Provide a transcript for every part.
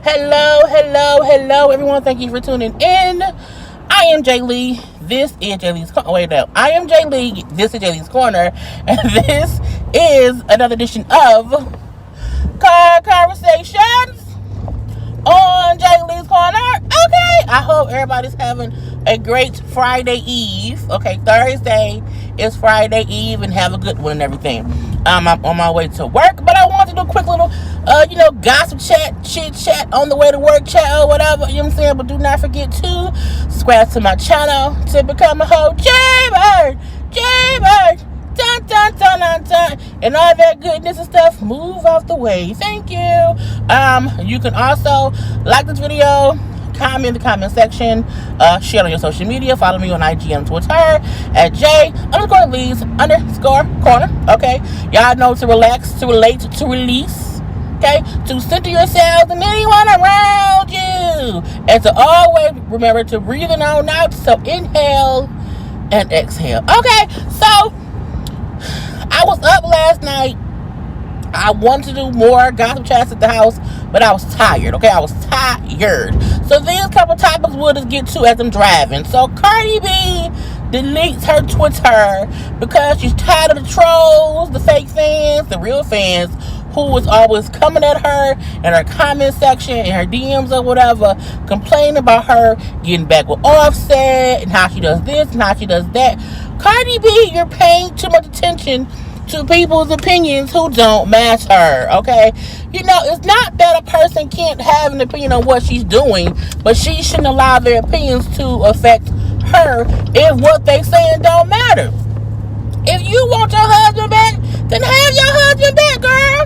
Hello, everyone. Thank you for tuning in. I am Jay Lee. This is JLeesCorner. Wait up. I am Jay Lee. This is JLeesCorner. And this is another edition of Car Conversations on JLeesCorner. Okay. I hope everybody's having a great Friday Eve. Okay. Thursday is Friday Eve, and have a good one and everything. I'm on my way to work, but I want to do a quick little, gossip chat, chit chat on the way to work, chat or whatever, you know what I'm saying? But do not forget to subscribe to my channel to become a whole JayBirds, dun, dun, dun, dun, dun, and all that goodness and stuff. Move out the way. Thank you. You can also like this video, comment in the comment section, share on your social media, follow me on IG and Twitter at J_Lees_Corner. Okay, y'all know to relax, to relate, to release, okay, to center yourselves and anyone around you, and to always remember to breathe in on out. So inhale and exhale. Okay, so I was up last night. I wanted to do more gossip chats at the house, but I was tired. Okay, I was tired. So these couple topics we'll just get to as I'm driving. So Cardi B deletes her Twitter because she's tired of the trolls, the fake fans, the real fans who was always coming at her in her comment section, in her DMs or whatever, complaining about her getting back with Offset and how she does this and how she does that. Cardi B, you're paying too much attention to people's opinions who don't match her, okay? You know, it's not that a person can't have an opinion on what she's doing, but she shouldn't allow their opinions to affect her if what they saying don't matter. If you want your husband back, then have your husband back, girl.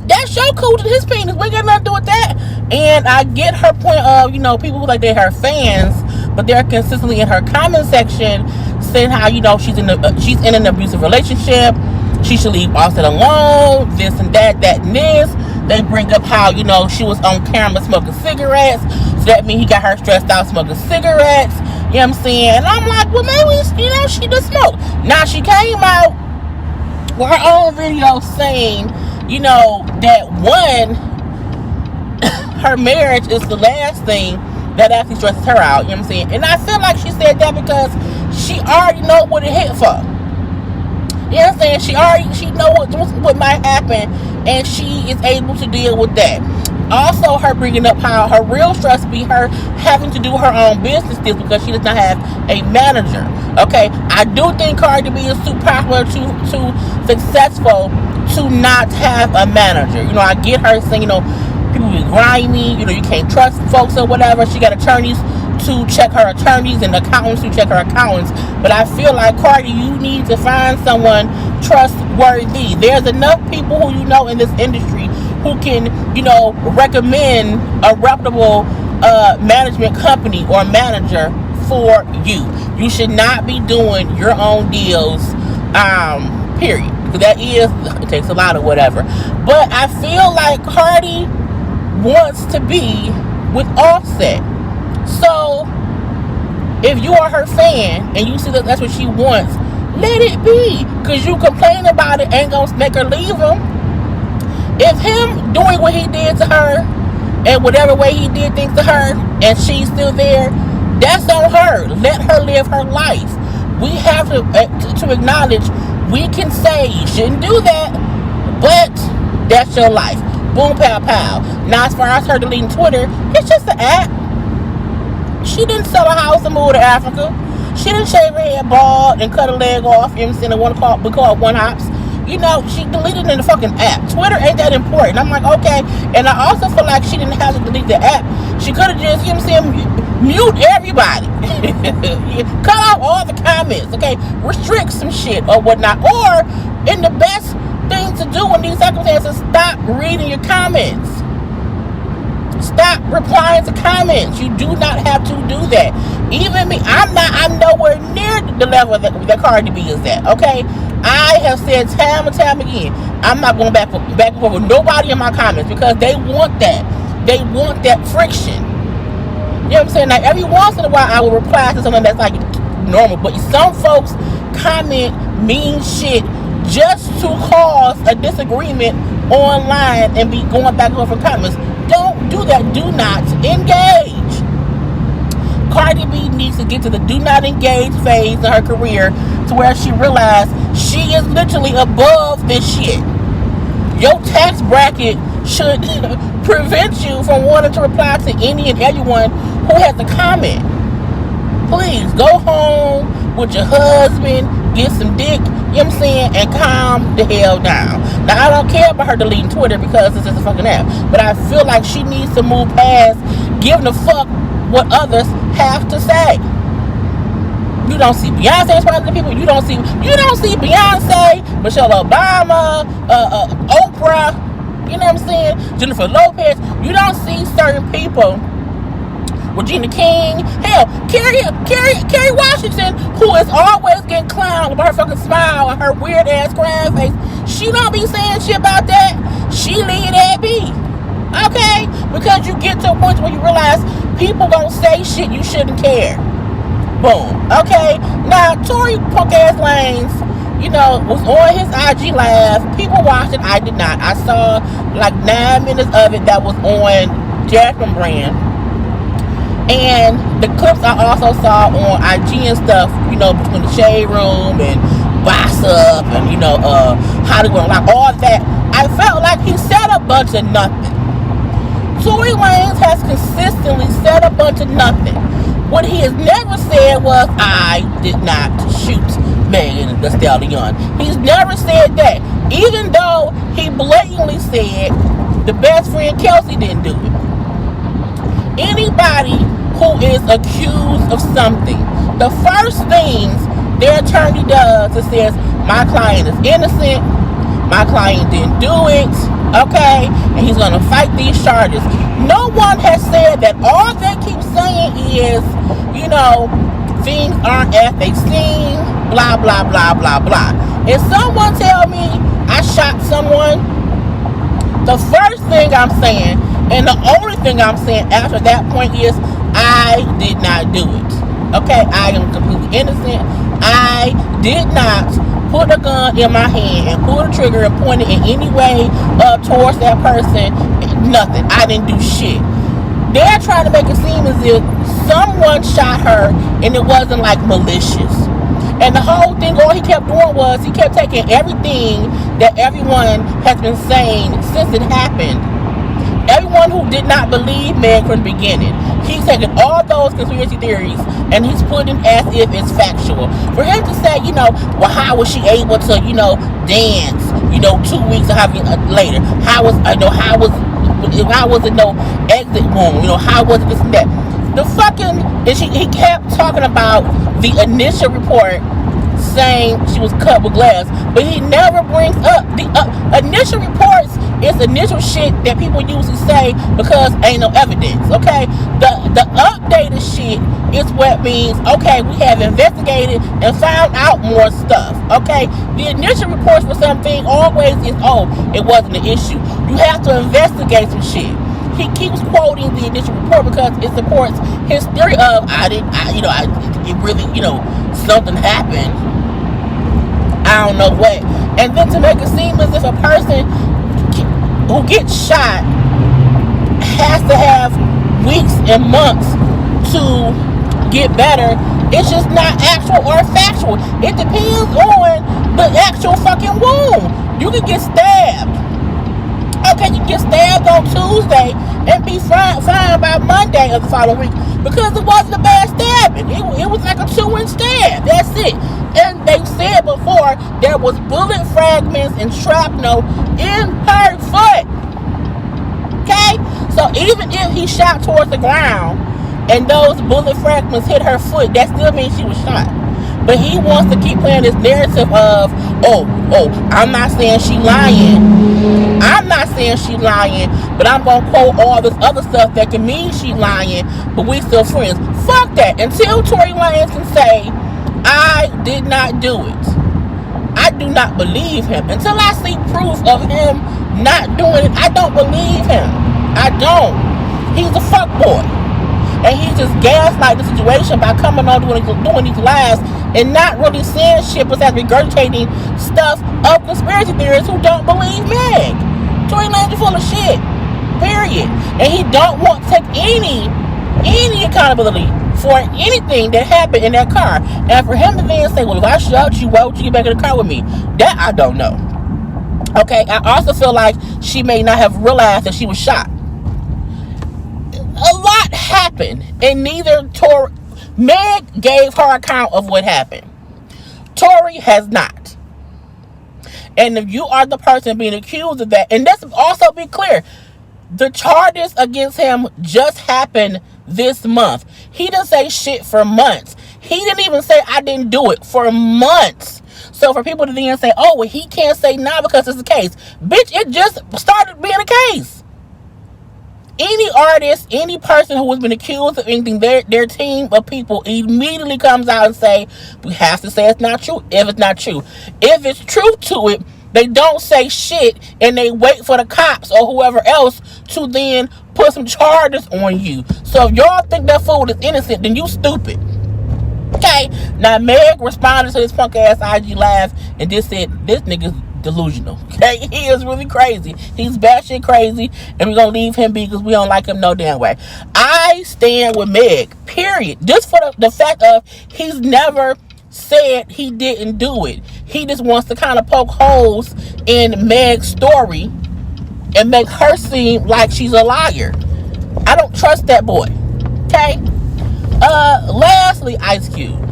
That's your cool, his penis. We got nothing to do with that. And I get her point of, people who like they're her fans, but they're consistently in her comment section saying how, she's in an abusive relationship. She should leave Offset alone, this and that and this. They bring up how, she was on camera smoking cigarettes. So that means he got her stressed out smoking cigarettes. You know what I'm saying? And I'm like, well, maybe, she does smoke. Now, she came out with her own video saying, that one, her marriage is the last thing that actually stresses her out. You know what I'm saying? And I feel like she said that because she already know what it hit for. You know what I'm saying? She know what might happen, and she is able to deal with that. Also, her bringing up how her real stress be her having to do her own business deals because she does not have a manager. Okay, I do think Cardi B is too popular, too successful to not have a manager. I get her saying, people be grimy, you can't trust folks or whatever. She got attorneys to check her attorneys and accountants to check her accountants. But I feel like, Cardi, you need to find someone trustworthy. There's enough people who in this industry who can, recommend a reputable management company or manager for you. You should not be doing your own deals, period. Because it takes a lot of whatever. But I feel like Cardi wants to be with Offset. So if you are her fan and you see that that's what she wants, let it be. Because you complain about it ain't gonna make her leave him. If him doing what he did to her and whatever way he did things to her and she's still there, that's on her. Let her live her life. We have to acknowledge, we can say you shouldn't do that, but that's your life. Boom, pow, pow. Now, as far as her deleting Twitter, it's just an app. She didn't sell a house and move to Africa. She didn't shave her head bald and cut a leg off. You know what I'm saying? We call it one hops. She deleted it in the fucking app. Twitter ain't that important. I'm like, okay. And I also feel like she didn't have to delete the app. She could have just, mute everybody. Cut off all the comments, okay? Restrict some shit or whatnot. Or, in the best thing to do in these circumstances, stop reading your comments. Stop replying to comments. You do not have to do that. Even me, I'm nowhere near the level that Cardi B is at, okay? I have said time and time again, I'm not going back and forth with nobody in my comments because they want that. They want that friction. You know what I'm saying? Like, every once in a while, I will reply to something that's like normal, but some folks comment mean shit just to cause a disagreement online and be going back and forth for comments. Don't do you that do not engage. Cardi B needs to get to the do not engage phase in her career to where she realized she is literally above this shit. Your tax bracket should prevent you from wanting to reply to any and everyone who has a comment. Please go home with your husband, get some dick, you know what I'm saying, and calm the hell down. Now, I don't care about her deleting Twitter because this is a fucking app, but I feel like she needs to move past giving a fuck what others have to say. You don't see Beyonce responding to people. You don't see Beyonce, Michelle Obama, Oprah, you know what I'm saying, Jennifer Lopez. You don't see certain people, Regina King, hell, Kerry Washington, who is always getting clowned about her fucking smile and her weird ass crying face. She don't be saying shit about that. She leave that be. Okay? Because you get to a point where you realize people don't say shit you shouldn't care. Boom. Okay? Now, Tory punk ass Lanez, you know, was on his IG live. People watched it. I did not. I saw like 9 minutes of it that was on Jasmine brand. And the clips I also saw on IG and stuff, you know, between the Shade Room and Boss Up and, you know, Hollywood, like all that, I felt like he said a bunch of nothing. Tory Lanez has consistently said a bunch of nothing. What he has never said was, I did not shoot Megan Thee Stallion. He's never said that. Even though he blatantly said the best friend Kelsey didn't do it. Anybody who is accused of something, the first things their attorney does is says, my client is innocent, my client didn't do it, okay, and he's going to fight these charges. No one has said that. All they keep saying is, you know, things aren't as they seem, blah, blah, blah, blah, blah. If someone tell me I shot someone, the first thing I'm saying, and the only thing I'm saying after that point is, I did not do it. Okay, I am completely innocent. I did not put a gun in my hand and pull the trigger and point it in any way towards that person. Nothing. I didn't do shit. They're trying to make it seem as if someone shot her and it wasn't like malicious. And the whole thing, all he kept doing was he kept taking everything that everyone has been saying since it happened. Everyone who did not believe Meg from the beginning, he's taking all those conspiracy theories and he's putting as if it's factual. For him to say, you know, well, how was she able to, you know, dance, you know, 2 weeks later? How was it no exit wound? You know, how was it this and that? The fucking, and he kept talking about the initial report saying she was cut with glass, but he never brings up the initial reports. Is initial shit that people usually say because ain't no evidence. Okay, the updated shit is what means, okay, we have investigated and found out more stuff. Okay, the initial reports for something always is, oh, it wasn't an issue. You have to investigate some shit. He keeps quoting the initial report because it supports his theory of it really, you know, something happened. I don't know what. And then to make it seem as if a person who gets shot has to have weeks and months to get better, it's just not actual or factual. It depends on the actual fucking wound. You can get stabbed. Okay, you can get stabbed on Tuesday and be fine by Monday of the following week because it wasn't a bad stabbing. It was like a 2-inch stab. That's it. And they said before there was bullet fragments and shrapnel in her foot. Okay? So even if he shot towards the ground and those bullet fragments hit her foot, that still means she was shot. But he wants to keep playing this narrative of, I'm not saying she lying. I'm not saying she lying, but I'm going to quote all this other stuff that can mean she lying, but we still friends. Fuck that. Until Tory Lanez can say, I did not do it, I do not believe him. Until I see proof of him not doing it, I don't believe him. I don't. He's a fuckboy. And he just gaslight the situation by coming on doing these lies and not really saying shit, but that's regurgitating stuff of conspiracy theorists who don't believe Meg. Tory Lanez is full of shit. Period. and he don't want to take any accountability for anything that happened in that car. And for him to then say, well, if I shot you, why would you get back in the car with me? That I don't know. Okay, I also feel like she may not have realized that she was shot. A lot happened, and neither Meg gave her account of what happened. Tory has not. And if you are the person being accused of that, and let's also be clear, the charges against him just happened this month. He didn't say shit for months. He didn't even say I didn't do it for months. So for people to then say, oh, well, he can't say now because it's a case. Bitch, it just started being a case. Any artist, any person who has been accused of anything, their team of people immediately comes out and say, we have to say it's not true if it's not true. If it's true to it, they don't say shit and they wait for the cops or whoever else to then put some charges on you. So if y'all think that fool is innocent, then you stupid. Okay, now Meg responded to this punk ass IG live and just said, this nigga's delusional. Okay, he is really crazy. He's batshit crazy, and we're gonna leave him be because we don't like him no damn way. I stand with Meg, period. Just for the fact of he's never said he didn't do it. He just wants to kind of poke holes in Meg's story and make her seem like she's a liar. I don't trust that boy. Okay. Lastly, Ice Cube.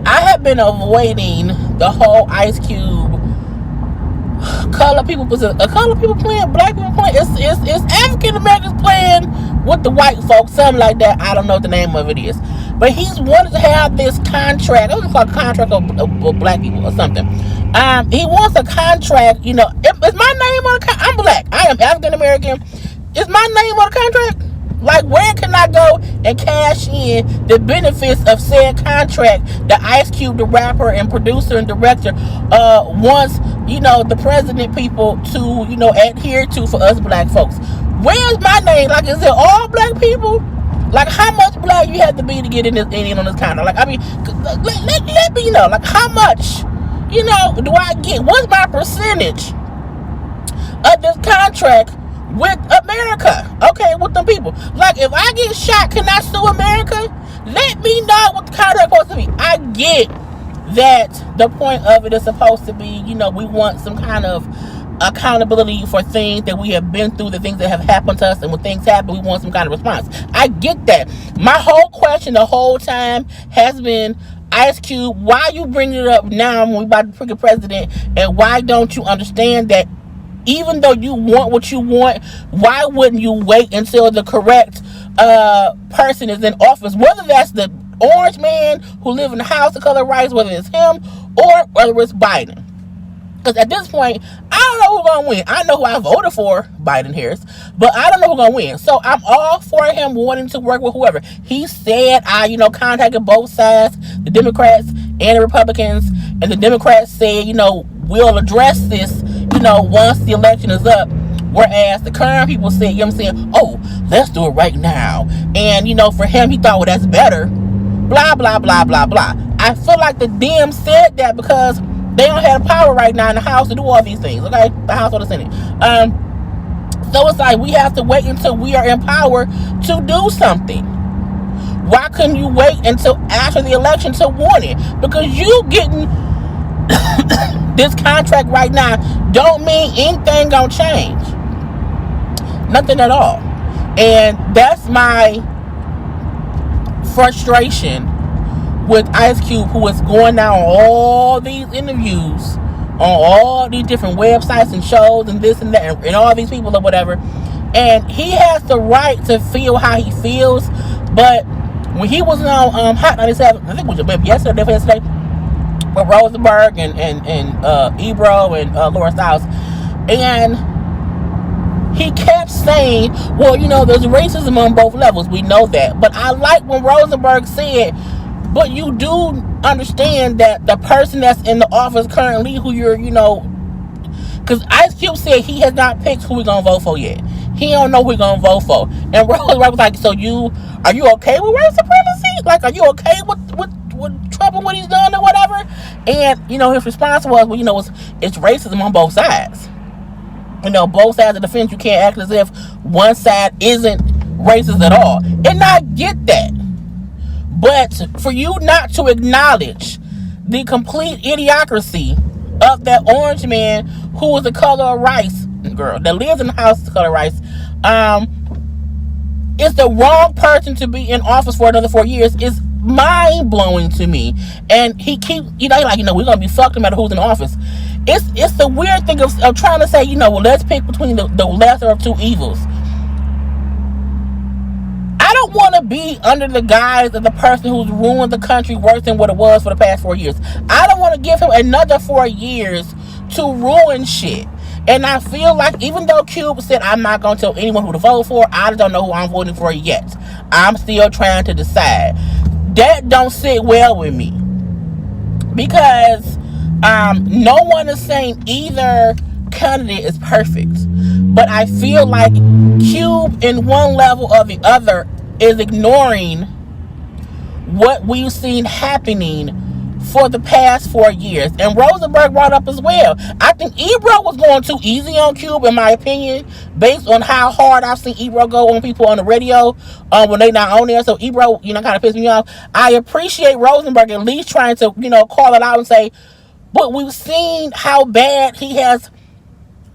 I have been avoiding the whole Ice Cube colored people playing, black people playing. It's African Americans playing with the white folks, something like that. I don't know what the name of it is, but he's wanted to have this contract. It was like a contract of black people or something. He wants a contract. You know, is my name on the contract? I'm black. I am African American. Is my name on the contract? Like, where can I go and cash in the benefits of said contract that Ice Cube, the rapper and producer and director, wants, you know, the president people to, you know, adhere to for us black folks? Where's my name? Like, is it all black people? Like, how much black you have to be to get in on this contract? Like, I mean, let me know. Like, how much, you know, do I get? What's my percentage of this contract with America? Okay, with them people. Like, if I get shot, can I sue America? Let me know what the contract is supposed to be. I get that the point of it is supposed to be, you know, we want some kind of accountability for things that we have been through, the things that have happened to us, and when things happen, we want some kind of response. I get that. My whole question the whole time has been, Ice Cube, why you bringing it up now when we about to pick a president, and why don't you understand that even though you want what you want, why wouldn't you wait until the correct person is in office? Whether that's the orange man who lives in the House of Color Rights, whether it's him or whether it's Biden. Because at this point, I don't know who's going to win. I know who I voted for, Biden Harris, but I don't know who's going to win. So I'm all for him wanting to work with whoever. He said, I contacted both sides, the Democrats and the Republicans, and the Democrats said, we'll address this, once the election is up. Whereas the current people said, oh, let's do it right now. And, for him, he thought, well, that's better. Blah, blah, blah, blah, blah. I feel like the Dems said that because they don't have the power right now in the House to do all these things, okay? The House or the Senate. So it's like we have to wait until we are in power to do something. Why couldn't you wait until after the election to want it? Because you getting this contract right now don't mean anything gonna change. Nothing at all. And that's my frustration with Ice Cube, who is going down all these interviews on all these different websites and shows and this and that and all these people or whatever. And he has the right to feel how he feels. But when he was on Hot 97, I think it was yesterday, with Rosenberg and Ebro and Laura Stiles, and he kept saying, well, there's racism on both levels. We know that. But I like when Rosenberg said, but you do understand that the person that's in the office currently, who you're, because Ice Cube said he has not picked who we're going to vote for yet. He don't know who we're going to vote for. And Rosenberg was like, so are you okay with white supremacy? Like, are you okay with Trump and what he's done or whatever? And, his response was, well, it's racism on both sides. both sides of the fence. You can't act as if one side isn't racist at all. And I get that. But for you not to acknowledge the complete idiocracy of that orange man who was the color of rice, girl, that lives in the house the color of rice, is the wrong person to be in office for another 4 years is mind-blowing to me. And he keeps, we're going to be fucked no matter who's in office. It's the weird thing of trying to say, well, let's pick between the lesser of two evils. I don't want to be under the guise of the person who's ruined the country worse than what it was for the past 4 years. I don't want to give him another 4 years to ruin shit. And I feel like even though Cube said I'm not going to tell anyone who to vote for, I don't know who I'm voting for yet. I'm still trying to decide. That don't sit well with me. Because no one is saying either candidate is perfect. But I feel like Cube in one level or the other is ignoring what we've seen happening for the past 4 years. And Rosenberg brought up as well. I think Ebro was going too easy on Cube, in my opinion, based on how hard I've seen Ebro go on people on the radio when they not on there. So Ebro, kind of pissed me off. I appreciate Rosenberg at least trying to, call it out and say, but we've seen how bad he has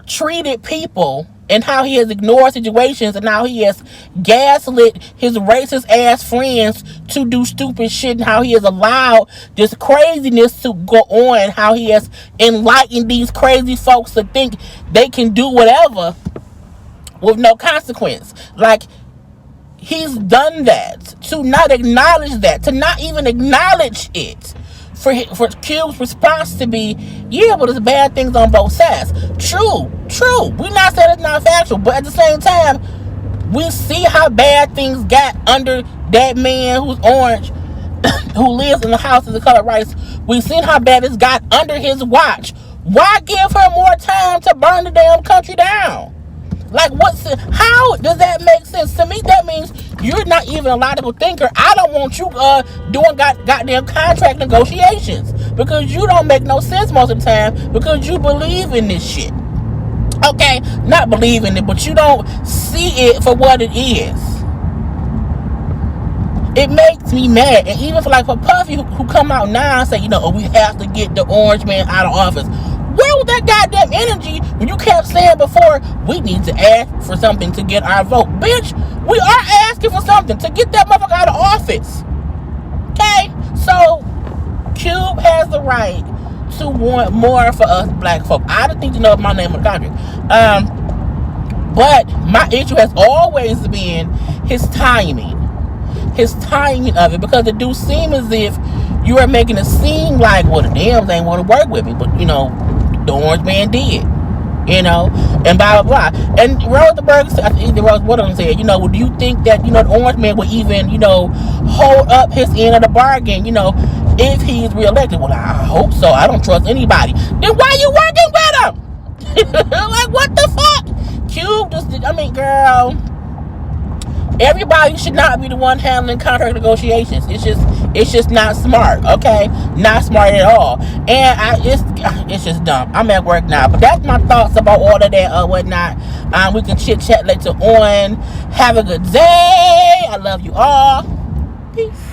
treated people and how he has ignored situations and how he has gaslit his racist ass friends to do stupid shit, and how he has allowed this craziness to go on, how he has enlightened these crazy folks to think they can do whatever with no consequence. Like, he's done that. To not acknowledge that, to not even acknowledge it, for Cube's response to be, yeah, but there's bad things on both sides. True. We're not saying it's not factual, but at the same time, we see how bad things got under that man who's orange, who lives in the house of the color rice. We've seen how bad it's got under his watch. Why give her more time to burn the damn country down? Like, how does that make sense? To me, that means you're not even a logical thinker. I don't want you doing goddamn contract negotiations, because you don't make no sense most of the time, because you believe in this shit. Okay, not believe in it, but you don't see it for what it is. It makes me mad. And even for Puffy, who come out now and say, we have to get the orange man out of office. Where was that goddamn energy when you kept saying before, we need to ask for something to get our vote? Bitch, we are asking for something to get that motherfucker out of office. Okay? So, Cube has the right to want more for us black folk. I don't think to know my name in the country. But my issue has always been his timing. His timing of it. Because it do seem as if you are making it seem like, well, the damn thing want to work with me. But, the orange man did, and blah, blah, blah. And Rosenberg, what I'm saying, do you think that, the orange man would even, hold up his end of the bargain, if he's reelected? Well, I hope so. I don't trust anybody. Then why you working with him? Like, what the fuck? Cube just did, girl, everybody should not be the one handling contract negotiations. It's just not smart, okay? Not smart at all. And it's just dumb. I'm at work now. But that's my thoughts about all of that whatnot. We can chit chat later on. Have a good day. I love you all. Peace.